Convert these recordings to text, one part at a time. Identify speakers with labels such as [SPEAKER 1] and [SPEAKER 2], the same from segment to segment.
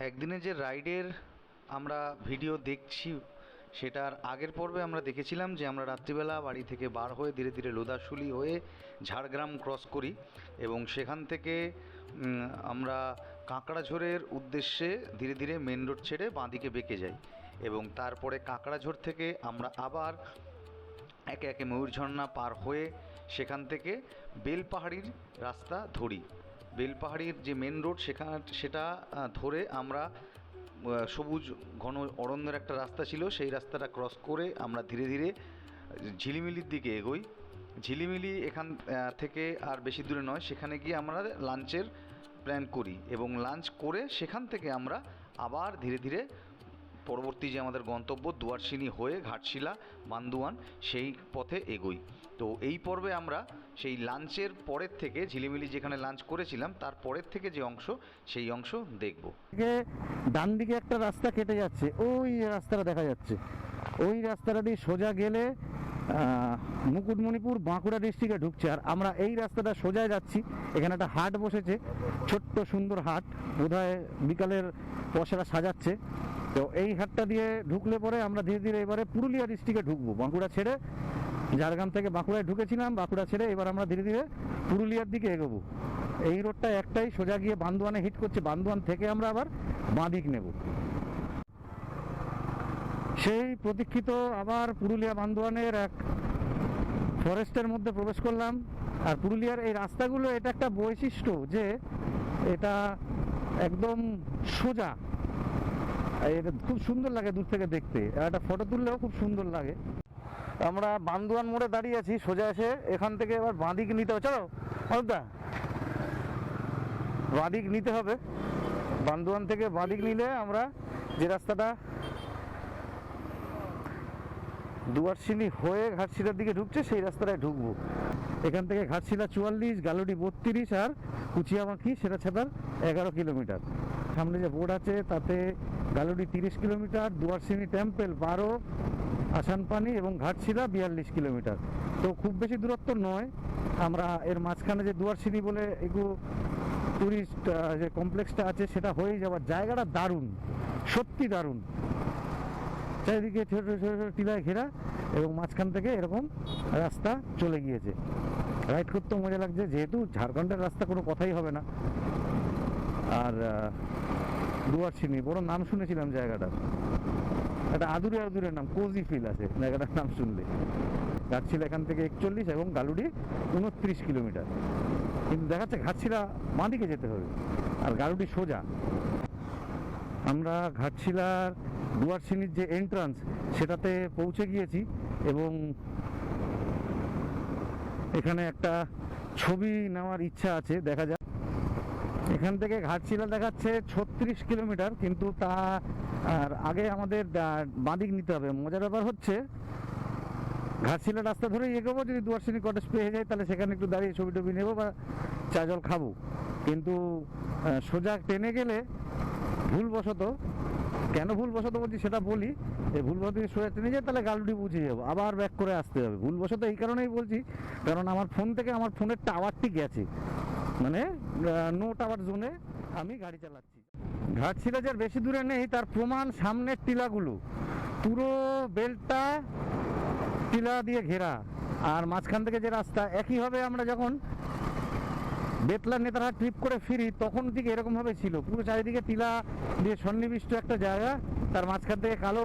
[SPEAKER 1] একদিনে যে রাইডের আমরা ভিডিও দেখছি সেটার আগের পর্বে আমরা দেখেছিলাম যে আমরা রাত্রিবেলা বাড়ি থেকে বার হয়ে ধীরে ধীরে লোদাশুলি হয়ে ঝাড়গ্রাম ক্রস করি এবং সেখান থেকে আমরা কাঁকড়াঝোড়ের উদ্দেশ্যে ধীরে ধীরে মেন রোড ছেড়ে বাঁদিকে বেঁকে যাই এবং তারপরে কাঁকড়াঝোড় থেকে আমরা আবার একে একে ময়ূরঝর্ণা পার হয়ে সেখান থেকে বেলপাহাড়ির রাস্তা ধরি। বেলপাহাড়ির যে মেন রোড সেটা ধরে আমরা সবুজ ঘন অরণ্যের একটা রাস্তা ছিল, সেই রাস্তাটা ক্রস করে আমরা ধীরে ধীরে ঝিলিমিলির দিকে এগোই। ঝিলিমিলি এখান থেকে আর বেশি দূরে নয়, সেখানে গিয়ে আমরা লাঞ্চের প্ল্যান করি এবং লাঞ্চ করে সেখান থেকে আমরা আবার ধীরে ধীরে পরবর্তী যে আমাদের গন্তব্য দুয়ারসিনি হয়ে ঘাটশিলা বান্দুয়ান সেই পথে এগোই। তো এই পর্বে আমরা সেই লাঞ্চের পরের থেকে ঝিলিমিলি যেখানে লাঞ্চ করেছিলাম তার পরের থেকে যে অংশ সেই অংশ দেখব।
[SPEAKER 2] ডান দিকে একটা রাস্তা কেটে যাচ্ছে, ওই রাস্তাটা দেখা যাচ্ছে, ওই রাস্তাটা দিয়ে সোজা গেলে মুকুটমণিপুর বাঁকুড়া ডিস্ট্রিক্টে ঢুকছে। আর আমরা এই রাস্তাটা সোজা যাচ্ছি, এখানে একটা হাট বসেছে, ছোট্ট সুন্দর হাট, বোধহয় বিকালের পয়সাটা সাজাচ্ছে। তো এই হাটটা দিয়ে ঢুকলে পরে আমরা ধীরে ধীরে এবারে পুরুলিয়া ডিস্ট্রিক্টে ঢুকবো। বাঁকুড়া ছেড়ে, ঝাড়গ্রাম থেকে বাঁকুড়ায় ঢুকেছিলাম, বাঁকুড়া ছেড়ে এবার আমরা ধীরে ধীরে পুরুলিয়ার দিকে এগোবো। এই রোডটা একটাই সোজা গিয়ে বান্দোয়ানে হিট করছে, বান্দোয়ান থেকে আমরা আবার বাঁদিক নেব। সেই প্রতীক্ষিত আবার পুরুলিয়া বান্দোয়ানের এক ফরেস্টের মধ্যে প্রবেশ করলাম। আর পুরুলিয়ার এই রাস্তাগুলো, এটা একটা বৈশিষ্ট্য যে এটা একদম সোজা, এটা খুব সুন্দর লাগে দূর থেকে দেখতে, একটা ফটো তুললেও খুব সুন্দর লাগে। আমরা বান্দোয়ান মোড়ে দাঁড়িয়ে আছি, সোজা এসে এখান থেকে এবার বাঁদিক নিতে হবে। চলো অনেকটা বাঁদিক নিতে হবে। বান্দোয়ান থেকে বাঁদিক নিলে আমরা যে রাস্তাটা দুয়ারসিনি হয়ে ঘাটশিলার দিকে ঢুকছে সেই রাস্তাটায় ঢুকবো। এখান থেকে ঘাটশিলা 44, গালুডি 32 আর কুচিয়ামাখি সেটা ছাড়ার 11 কিলোমিটার। সামনে যে বোর্ড আছে তাতে গালুডি 30 কিলোমিটার, দুয়ারসিনি টেম্পল 12, আসানপানি এবং ঘাটশিলা 42 কিলোমিটার। তো খুব বেশি দূরত্ব নয়। আমরা এর মাঝখানে যে দুয়ারসিনি বলে এগুলো টুরিস্ট যে কমপ্লেক্সটা আছে সেটা হয়ে যাওয়ার জায়গাটা দারুণ, সত্যি দারুণ। চারিদিকে ছোট ছোট টিলায় ঘেরা এবং মাঝখান থেকে এরকম রাস্তা চলে গিয়েছে। রাইড করতেও মজা লাগছে, যেহেতু ঝাড়খণ্ডের রাস্তা কোনো কথাই হবে না। আর দুয়ারসিনি বড় নাম শুনেছিলাম জায়গাটার, একটা আদুরে আদুরে নাম, কোজি ফিল আছে জায়গাটার নাম শুনলে। ঘাটশিলা এখান থেকে 41 এবং গালুডি 29 কিলোমিটার, কিন্তু দেখাচ্ছে ঘাটশিলা বাঁদিকে যেতে হবে আর গালুডি সোজা। আমরা ঘাটশিলার দুয়ারসিনির যে এন্ট্রান্স সেটাতে পৌঁছে গিয়েছি এবং এখানে একটা ছবি নেওয়ার ইচ্ছা আছে, দেখা যাক। এখান থেকে ঘাটশিলা দেখাচ্ছে 36 কিলোমিটার, কিন্তু তা আর আগে আমাদের বাঁদিক নিতে হবে। মজার ব্যাপার হচ্ছে ঘাটশিলা রাস্তা ধরেই এগোবো, যদি দুয়ারসিনি কটেজ পেয়ে যাই তাহলে সেখানে একটু দাঁড়িয়ে ছবি টবি নেবো বা চা জল খাবো। কিন্তু সোজা টেনে গেলে ভুলবশত, কেন ভুলবশত বলছি সেটা বলি, এই ভুলবশত সোজা টেনে যায় তাহলে গালুডি বুঝে যাবো, আবার ব্যাক করে আসতে হবে। ভুলবশত এই কারণেই বলছি কারণ আমার ফোন থেকে আমার ফোনের টাওয়ারটি গেছে, মানে নো টাওয়ার জোনে আমি গাড়ি চালাচ্ছি। ঘাটশিলা যার বেশি দূরে নেই তার প্রমাণ সামনের টিলাগুলো, পুরো বেল্টটা টিলা দিয়ে ঘেরা। আর মাঝখান থেকে যে রাস্তা একইভাবে আমরা যখন বেতলা নেতারহাট ট্রিপ করে ফিরি তখন ঠিক এরকমভাবে ছিল, পুরো চারিদিকে টিলা দিয়ে সন্নিবিষ্ট একটা জায়গা, তার মাঝখান থেকে কালো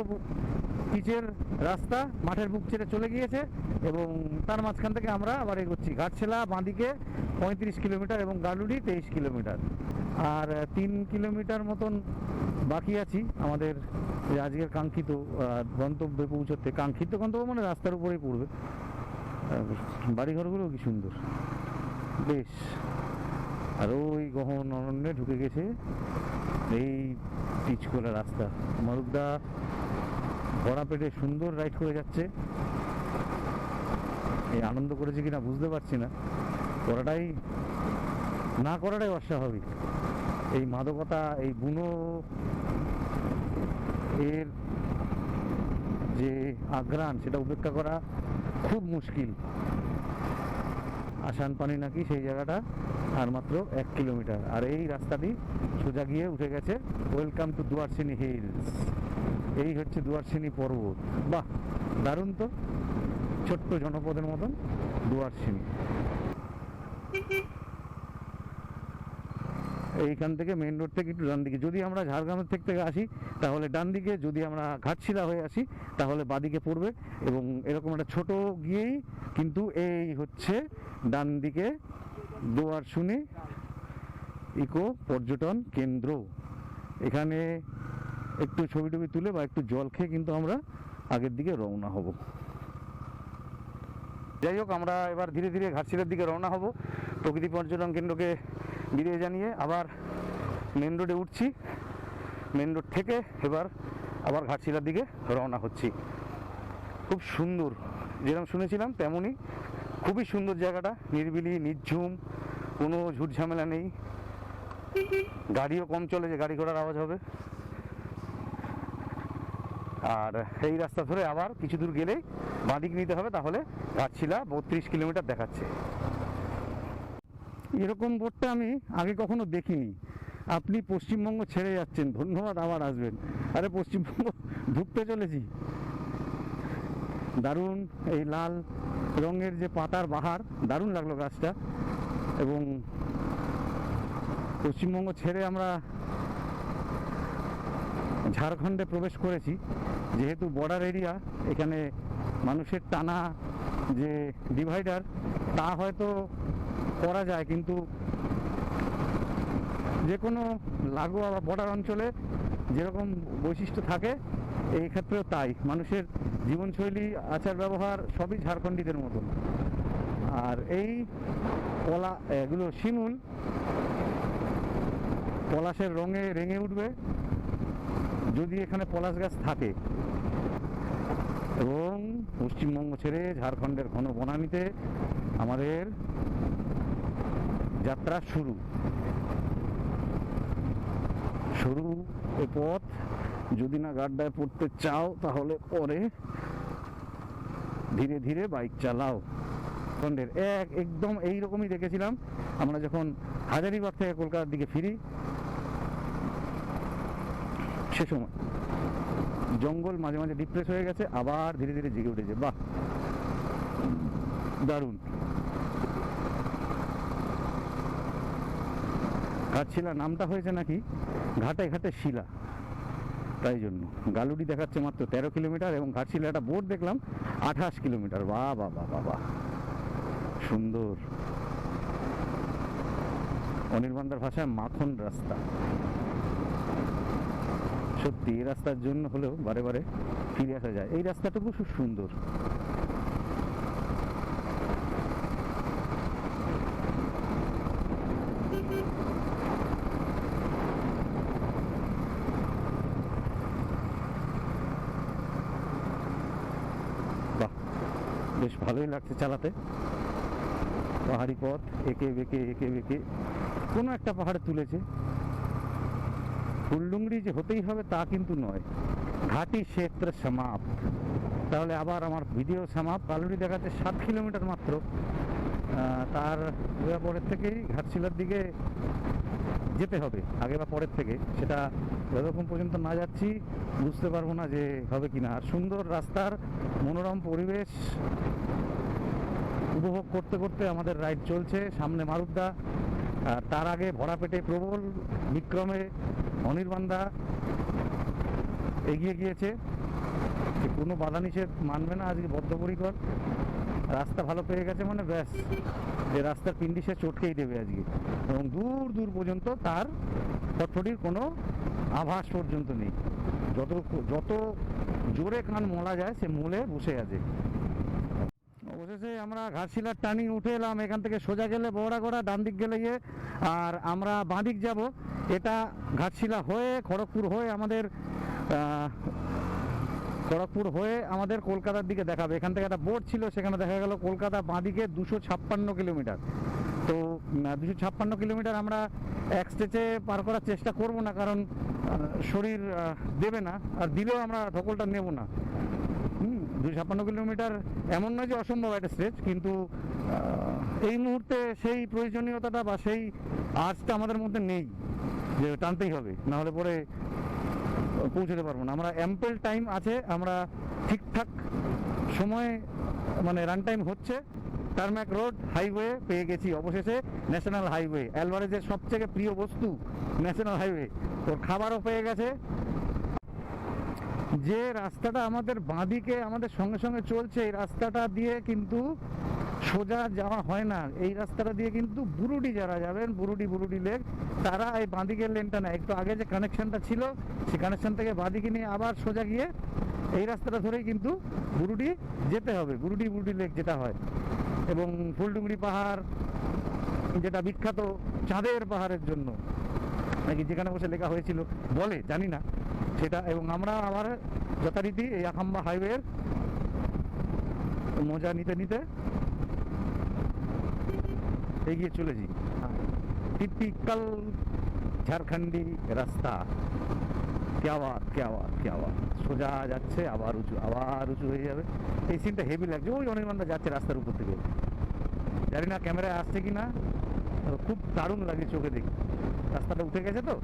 [SPEAKER 2] পিচের রাস্তা মাঠের বুক ছেড়ে চলে গিয়েছে এবং তার মাঝখান থেকে আমরা আবার এগোচ্ছি। ঘাটশিলা বাঁদিকে 35 কিলোমিটার এবং গালুডি 23 কিলোমিটার, আর 3 কিলোমিটার মতন বাকি আছি আমাদের আজকের কাঙ্ক্ষিত গন্তব্যে পৌঁছতে। কাঙ্ক্ষিত গন্তব্য মানে রাস্তার উপরেই পড়বে। বাড়িঘরগুলো কি সুন্দর, বেশ। আর ওই গহন অরণ্যে ঢুকে গেছে এই পিচ করা রাস্তা। মারুকদা ভরা পেটে সুন্দর রাইড করে যাচ্ছে, এই আনন্দ করেছে কিনা বুঝতে পারছি না, করাটাই না করাটাই অস্বাভাবিক। এই মাদকতা, এই বুনো এর যে আঘ্রাণ সেটা উপেক্ষা করা খুব মুশকিল। আসান পানি নাকি সেই জায়গাটা, আর মাত্র 1 কিলোমিটার। আর এই রাস্তাটি সোজা গিয়ে উঠে গেছে ওয়েলকাম টু দুয়ারসিনি হিলস। এই হচ্ছে দুয়ারসিনি পর্বত। বাহ, দারুণ তো, ছোট্ট জনপদের মতন দুয়ারসিনি। এইখান থেকে মেন রোড থেকে একটু ডান দিকে, যদি আমরা ঝাড়গ্রামের থেকে আসি তাহলে ডান দিকে, যদি আমরা ঘাটশিলা হয়ে আসি তাহলে বাদিকে পড়বে। এবং এরকম একটা ছোট গিয়েই কিন্তু এই হচ্ছে ডান দিকে দুয়ারসিনি ইকো পর্যটন কেন্দ্র। এখানে একটু ছবি টবি তুলে বা একটু জল খেয়ে কিন্তু আমরা আগের দিকে রওনা হব। যাই হোক, আমরা এবার ধীরে ধীরে ঘাটশিলার দিকে রওনা হব। প্রকৃতি পর্যটন কেন্দ্রকে বিদায় জানিয়ে আবার মেন রোডে উঠছি। মেন রোড থেকে এবার আবার ঘাটশিলার দিকে রওনা হচ্ছি। খুব সুন্দর, যেরকম শুনেছিলাম তেমনই খুবই সুন্দর জায়গাটা, নিরিবিলি, নির্ঝুম, কোনো ঝুট ঝামেলা নেই, গাড়িও কম চলে যে গাড়ি ঘোড়ার আওয়াজ হবে। আর এই রাস্তা ধরে আবার কিছু দূর গেলেই বাঁদিক নিতে হবে, তাহলে ঘাটশিলা 32 কিলোমিটার দেখাচ্ছে। এরকম বোর্ডটা আমি আগে কখনো দেখিনি। আপনি পশ্চিমবঙ্গ ছেড়ে যাচ্ছেন, ধন্যবাদ, আবার আসবেন। আরে পশ্চিমবঙ্গ ঢুকতে চলেছি। দারুণ এই লাল রঙের যে পাতার বাহার, দারুণ লাগলো গাছটা। এবং পশ্চিমবঙ্গ ছেড়ে আমরা ঝাড়খণ্ডে প্রবেশ করেছি। যেহেতু বর্ডার এরিয়া, এখানে মানুষের টানা যে ডিভাইডার তা হয়তো করা যায়, কিন্তু যে কোনো লাগোয়া বা বর্ডার অঞ্চলে যেরকম বৈশিষ্ট্য থাকে এই ক্ষেত্রেও তাই। মানুষের জীবনশৈলী, আচার ব্যবহার সবই ঝাড়খণ্ডীদের মতন। আর এই এগুলো শিমুল পলাশের রঙে রেঙে উঠবে যদি এখানে পলাশ গাছ থাকে। এবং পশ্চিমবঙ্গ ছেড়ে ঝাড়খণ্ডের ঘন বনানীতে আমাদের যাত্রা শুরু। এ পথ যদি না গাড্ডায় পড়তে চাও তাহলে পরে ধীরে ধীরে বাইক চালাও। একদম এইরকমই দেখেছিলাম আমরা যখন হাজারিবাগ থেকে কলকাতার দিকে ফিরি, সে সময় জঙ্গল মাঝে মাঝে ডিপ্রেস হয়ে গেছে, আবার ধীরে ধীরে জেগে উঠেছে। বাহ, দারুণ। ঘাটশিলা নামটা হয়েছে নাকি ঘাটে ঘাটে শিলা, তাই জন্য। গালুডি দেখাচ্ছে মাত্র 13 কিলোমিটার এবং ঘাটশিলা একটা বোর্ড দেখলাম 28 কিলোমিটার। বাহ বাহ বাহ বাহ, সুন্দর। অনির্বাণদার ভাষায় মাখন রাস্তা। সত্যি এই রাস্তার জন্য হলেও বারে বারে ফিরে আসা যায়। এই রাস্তাটুকু খুব সুন্দর। বাহ, বেশ ভালোই লাগছে চালাতে। পাহাড়ি পথ, এঁকে বেঁকে কোনো একটা পাহাড়ে তুলেছে। ফুলডুংরি যে হতেই হবে তা কিন্তু নয়। ঘাটি ক্ষেত্র সমাপ্ত, তাহলে আবার আমার ভিডিও সমাপ্ত। গালুডি দেখাচ্ছে 7 কিলোমিটার মাত্র। তার পরের থেকেই ঘাটশিলার দিকে যেতে হবে, আগে বা পরের থেকে, সেটা যতক্ষণ পর্যন্ত না যাচ্ছি বুঝতে পারবো না যে হবে কিনা। আর সুন্দর রাস্তার মনোরম পরিবেশ উপভোগ করতে করতে আমাদের রাইড চলছে। সামনে মারুদ্দা, আর তার আগে ভরা পেটে প্রবল বিক্রমে অনির্বাণদা এগিয়ে গিয়েছে। কোনো বাধা নিষেধ মানবে না, আজকে বদ্ধপরিকর। রাস্তা ভালো পেয়ে গেছে মানে ব্যাস, যে রাস্তার পিন্ডি সে চটকেই দেবে আজকে। এবং দূর দূর পর্যন্ত তার ফটফটির কোনো আভাস পর্যন্ত নেই। যত জোরে কান মোলা যায় সে মূলে বসে আছে। অবশেষে আমরা ঘাটশিলার টার্নিং উঠে এলাম। এখান থেকে সোজা গেলে বহড়াগড়া, ডান দিক গেলে গিয়ে, আর আমরা বাঁ দিক যাব। এটা ঘাটশিলা হয়ে খড়গপুর হয়ে আমাদের কলকাতার দিকে দেখাবে। এখান থেকে একটা বোর্ড ছিল, সেখানে দেখা গেল কলকাতা বাঁ দিকে 256 কিলোমিটার। তো 256 কিলোমিটার আমরা এক স্টেজে পার করার চেষ্টা করব না, কারণ শরীর দেবে না, আর দিলেও আমরা ধকলটা নেব না। 256 কিলোমিটার এমন নয় যে অসম্ভব একটা স্ট্রেচ, কিন্তু এই মুহূর্তে সেই প্রয়োজনীয়তাটা বা সেই আর্জটা আমাদের মধ্যে নেই যে টানতেই হবে, না হলে পরে পৌঁছতে পারবো না। আমরা অ্যাম্পল টাইম আছে, আমরা ঠিকঠাক সময় মানে রান টাইম হচ্ছে। টারম্যাক রোড হাইওয়ে পেয়ে গেছি অবশেষে, ন্যাশনাল হাইওয়ে, অ্যালভারেজের সবথেকে প্রিয় বস্তু ন্যাশনাল হাইওয়ে। ওর খাবারও পেয়ে গেছে। যে রাস্তাটা আমাদের বাঁদিকে আমাদের সঙ্গে সঙ্গে চলছে, এই রাস্তাটা দিয়ে কিন্তু সোজা যাওয়া হয় না। এই রাস্তাটা দিয়ে কিন্তু বুরুডি যারা যাবেন, বুরুডি লেক, তারা এই বাঁদিকের লেনটা নেয়। একটু আগে যে কানেকশনটা ছিল সেই কানেকশন থেকে বাঁদিকে নিয়ে আবার সোজা গিয়ে এই রাস্তাটা ধরেই কিন্তু বুরুডি যেতে হবে, বুরুডি লেক যেটা হয়। এবং ফুলডুঙরি পাহাড়, যেটা বিখ্যাত চাঁদের পাহাড়ের জন্য নাকি, যেখানে বসে লেখা হয়েছিল বলে, জানি না সেটা। এবং আমরা আবার যথারীতি এই আখাম্বা হাইওয়ের মজা নিতে নিতে এগিয়ে চলেছি। টিপিক্যাল ঝাড়খণ্ডী রাস্তা, क्या बात। সোজা যাচ্ছে, আবার উঁচু হয়ে যাবে। এই সিনটা হেভি লাগছে। ওই অনির্বাণদা যাচ্ছে রাস্তার উপর থেকে, জানি না ক্যামেরায় আসছে কি না, খুব দারুণ লাগে চোখে দেখি। রাস্তাটা উঠে গেছে তো,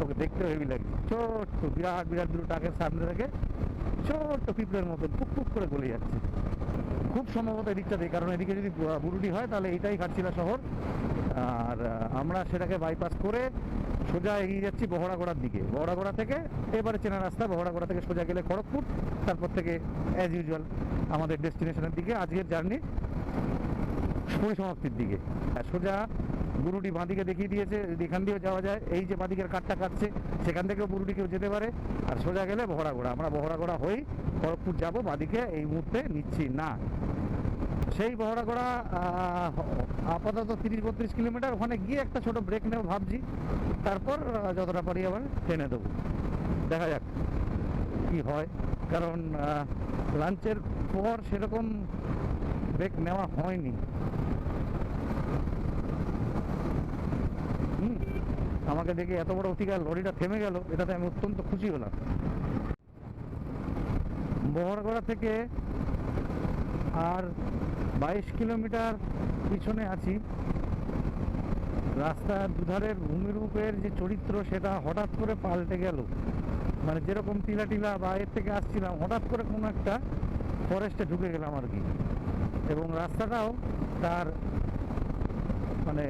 [SPEAKER 2] ওকে দেখতেও হেভি লাগছে। ছোট্ট বিরাট দুটো টাকের সামনে থেকে ছোট্ট পিঁপড়ের মতন পুক করে গলে যাচ্ছে। খুব সম্ভবত এদিকটাতে, কারণ এদিকে যদি বুরুডি হয় তাহলে এইটাই ঘাটশিলা শহর, আর আমরা সেটাকে বাইপাস করে সোজা এগিয়ে যাচ্ছি বহড়াগোড়ার দিকে। বহড়াগোড়া থেকে এবারে চেনা রাস্তা, বহড়াগোড়া থেকে সোজা গেলে খড়গপুর, তারপর থেকে অ্যাজ ইউজুয়াল আমাদের ডেস্টিনেশনের দিকে, আজকের জার্নি পরিসমাপ্তির দিকে। সোজা বুরুডি বাঁদিকে দেখিয়ে দিয়েছে, এখান দিয়েও যাওয়া যায়। এই যে বাঁদিকের কাঠটা কাটছে সেখান থেকেও বুরুডি কেউ যেতে পারে। আর সোজা গেলে বহড়াগোড়া, আমরা বহড়াগোড়া হয়েই খড়গপুর যাবো, বাঁদিকে এই মুহূর্তে নিচ্ছি না। সেই বহড়াগোড়া আপাতত 30-32 কিলোমিটার, ওখানে গিয়ে একটা ছোট ব্রেক নেব ভাবছি, তারপর যতটা পারি আবার ট্রেনে দেবো। দেখা যাক কি হয়, কারণ লাঞ্চের পর সেরকম ব্রেক নেওয়া হয়নি। আমাকে দেখে এত বড় অতিকার লরিটা থেমে গেল, এটাতে আমি অত্যন্ত খুশি হলাম। বহড়াগোড়া থেকে আর 22 কিলোমিটার পিছনে আছি। রাস্তার দুধারের ভূমিরূপের যে চরিত্র সেটা হঠাৎ করে পাল্টে গেল। মানে যেরকম টিলা বা এর থেকে আসছিলাম, হঠাৎ করে কোনো একটা ফরেস্টে ঢুকে গেলাম আর কি। এবং রাস্তাটাও তার মানে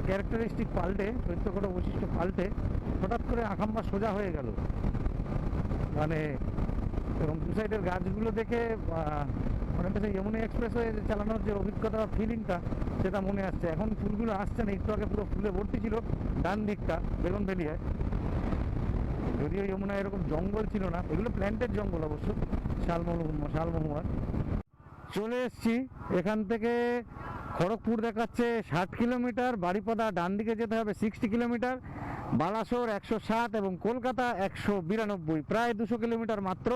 [SPEAKER 2] ক্যারেক্টারিস্টিক পাল্টে, চরিত্রগত বৈশিষ্ট্য পাল্টে হঠাৎ করে আখাম্বা সোজা হয়ে গেল। মানে এবং দু সাইডের গাছগুলো দেখে অনেকটা সেই যমুনা এক্সপ্রেস হয়ে চালানোর যে অভিজ্ঞতা, ফিলিংটা, সেটা মনে আসছে। এখন ফুলগুলো আসছে না, একটু আগে পুরো ফুলে ভর্তি ছিল ডান দিকটা বেগুনভেলিয়ায়। যদিও যমুনা এরকম জঙ্গল ছিল না, এগুলো প্ল্যান্টের জঙ্গল অবশ্য, শালমহুয়ার। চলে এসছি, এখান থেকে খড়গপুর দেখাচ্ছে 60 কিলোমিটার, বারিপদা ডান দিকে যেতে হবে 60 কিলোমিটার, বালাসোর 160 এবং কলকাতা 192, প্রায় 200 কিলোমিটার মাত্র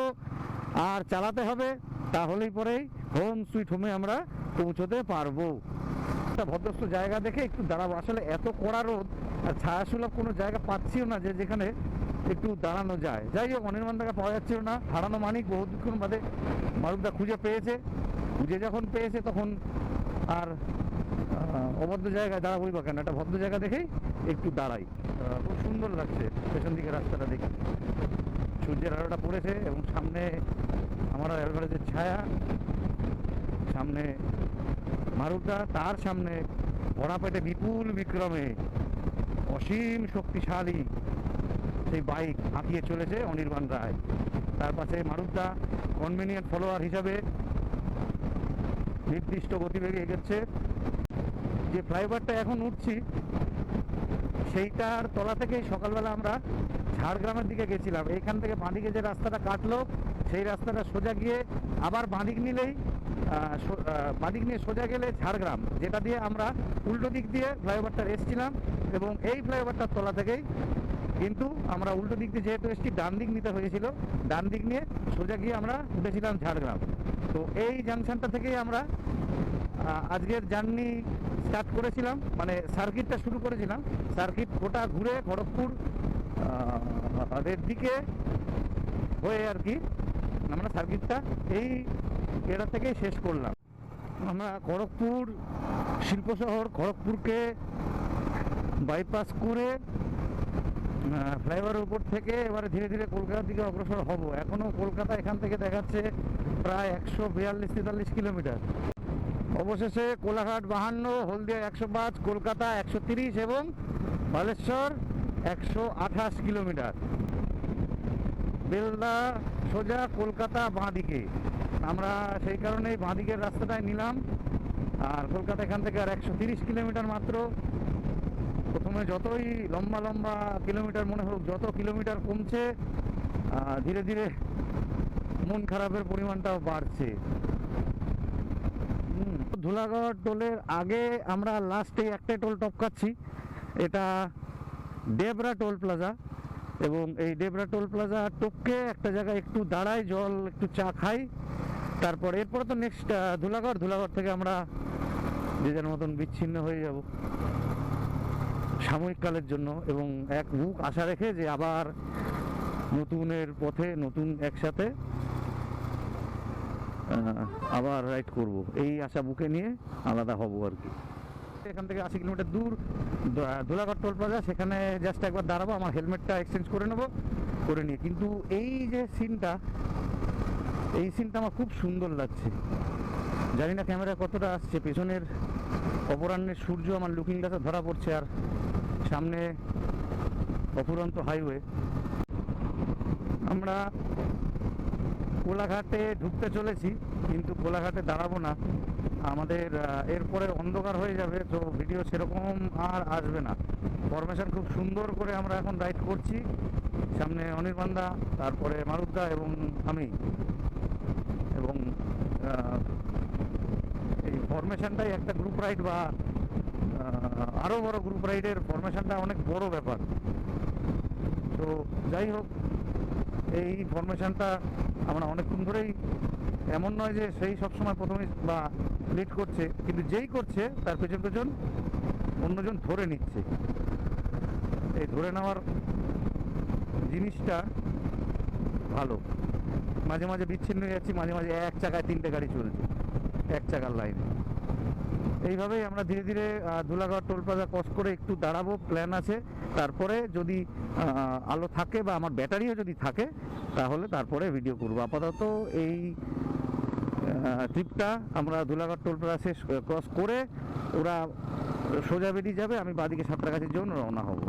[SPEAKER 2] আর চালাতে হবে। তাহলেই পরেই হোম সুইট হোমে আমরা পৌঁছতে পারবো। একটা ভদ্রস্থ জায়গা দেখে একটু দাঁড়াবো। আসলে এত কড়া রোদ আর ছায়াসুলভ কোনো জায়গা পাচ্ছিও না যে যেখানে একটু দাঁড়ানো যায়। যাই হোক, অনির্বাণদাকে পাওয়া যাচ্ছিল না, হারানো মানিক বহুদিন বাদে মারুফদা খুঁজে যখন পেয়েছে তখন আর অভদ্র জায়গায় দাঁড়াবোই বা কেন, একটা ভদ্র জায়গা দেখেই একটু দাঁড়াই। খুব সুন্দর লাগছে পেছন দিকে রাস্তাটা দেখে, সূর্যের আলোটা পড়েছে এবং সামনে আমার অ্যালভারেজের ছায়া, সামনে মারুফদা, তার সামনে ভরা পেটে বিপুল বিক্রমে অসীম শক্তিশালী সেই বাইক হাঁকিয়ে চলেছে অনির্বাণ রায়। তার পাশে মারুফদা কনভেনিয়েন্ট ফলোয়ার হিসাবে নির্দিষ্ট গতিবেগে এগোচ্ছে। যে ফ্লাইওভারটা এখন উঠছি সেইটার তলা থেকেই সকালবেলা আমরা ঝাড়গ্রামের দিকে গেছিলাম। এইখান থেকে বাঁদিকে যে রাস্তাটা কাটলো সেই রাস্তাটা সোজা গিয়ে আবার বাঁদিক নিয়ে সোজা গেলে ঝাড়গ্রাম, যেটা দিয়ে আমরা উল্টো দিক দিয়ে ফ্লাইওভারটা এসেছিলাম। এবং এই ফ্লাইওভারটার তলা থেকেই কিন্তু আমরা উল্টো দিক দিয়ে যেহেতু এসেছি, ডান দিক নিতে হয়েছিল, ডান দিক নিয়ে সোজা গিয়ে আমরা উঠেছিলাম ঝাড়গ্রাম। তো এই জাংশনটা থেকেই আমরা আজকের জার্নি স্টার্ট করেছিলাম, মানে সার্কিটটা শুরু করেছিলাম। সার্কিট গোটা ঘুরে খড়গপুর এর দিকে হয়ে আর কি আমরা সার্কিটটা এই এটা থেকেই শেষ করলাম। আমরা খড়গপুর শিল্প শহর খড়গপুরকে বাইপাস করে ফ্লাইওভারের উপর থেকে এবারে ধীরে ধীরে কলকাতার দিকে অগ্রসর হব। এখনও কলকাতা এখান থেকে দেখাচ্ছে প্রায় 142-43 কিলোমিটার। অবশেষে কোলাঘাট 52, হলদিয়া 105, কলকাতা 130 এবং বালেশ্বর 128 কিলোমিটার। বেলদা সোজা কলকাতা বাঁদিকে, আমরা সেই কারণেই বাঁদিকের রাস্তাটায় নিলাম। আর কলকাতা এখান থেকে আর 130 কিলোমিটার মাত্র। প্রথমে যতই লম্বা লম্বা কিলোমিটার মনে হোক, যত কিলোমিটার কমছে ধীরে ধীরে মন খারাপের পরিমাণটাও বাড়ছে। ধুলাগড় টোলের আগে আমরা লাস্টে একটাই টোল টপকাচ্ছি, এটা ডেবরা টোল প্লাজা। এবং এই ডেবরা টোল প্লাজা টপকে একটা জায়গায় একটু দাঁড়াই, জল একটু চা খাই, তারপর এরপরে তো নেক্সট ধুলাগড়। ধুলাগড় থেকে আমরা যে যার মতন বিচ্ছিন্ন হয়ে যাব সাময়িক কালের জন্য, এবং এক বুক আশা রেখে যে আবার নতুনের পথে নতুন একসাথে আবার রাইড করব, এই আশা বুকে নিয়ে আলাদা হব আর কি। এখান থেকে 80 কিলোমিটার দূর ধুলাগড় টোল প্লাজা, সেখানে জাস্ট একবার দাঁড়াবো, আমার হেলমেটটা এক্সচেঞ্জ করে নেবো, করে নিয়ে। কিন্তু এই যে সিনটা, এই সিনটা আমার খুব সুন্দর লাগছে। জানি না ক্যামেরা কতটা আসছে, পেছনের অপরাহ্নের সূর্য আমার লুকিং গ্লাসে ধরা পড়ছে, আর সামনে অফুরন্ত হাইওয়ে। আমরা কোলাঘাটে ঢুকতে চলেছি, কিন্তু কোলাঘাটে দাঁড়াবো না, আমাদের এরপরে অন্ধকার হয়ে যাবে, তো ভিডিও সেরকম আর আসবে না। ফরমেশন খুব সুন্দর করে আমরা এখন রাইড করছি, সামনে অনির্বাণদা, তারপরে মারুতদা এবং আমি। এবং এই ফরমেশনটাই একটা গ্রুপ রাইড বা আরও বড় গ্রুপ রাইডের ফরমেশনটা অনেক বড় ব্যাপার। তো যাই হোক, এই ফরমেশনটা আমরা অনেকক্ষণ ধরেই, এমন নয় যে সেই সবসময় প্রথমে বা লিড করছে, কিন্তু যেই করছে তার পেছন পেছন অন্যজন ধরে নিচ্ছে। এই ধরে নেওয়ার জিনিসটা ভালো। মাঝে মাঝে বিচ্ছিন্ন হয়ে যাচ্ছি, মাঝে মাঝে এক চাকায় 3টে গাড়ি চলছে এক চাকার লাইনে। এইভাবেই আমরা ধীরে ধীরে ধুলাগড় টোল প্লাজা ক্রস করে একটু দাঁড়াবো, প্ল্যান আছে। তারপরে যদি আলো থাকে বা আমার ব্যাটারিও যদি থাকে, তাহলে তারপরে ভিডিও করবো। আপাতত এই ট্রিপটা আমরা ধুলাগড় টোল প্লাজা শেষ ক্রস করে ওরা সোজা বেরিয়ে যাবে, আমি বাদিকে সাঁতরাগাছির জন্য রওনা হব।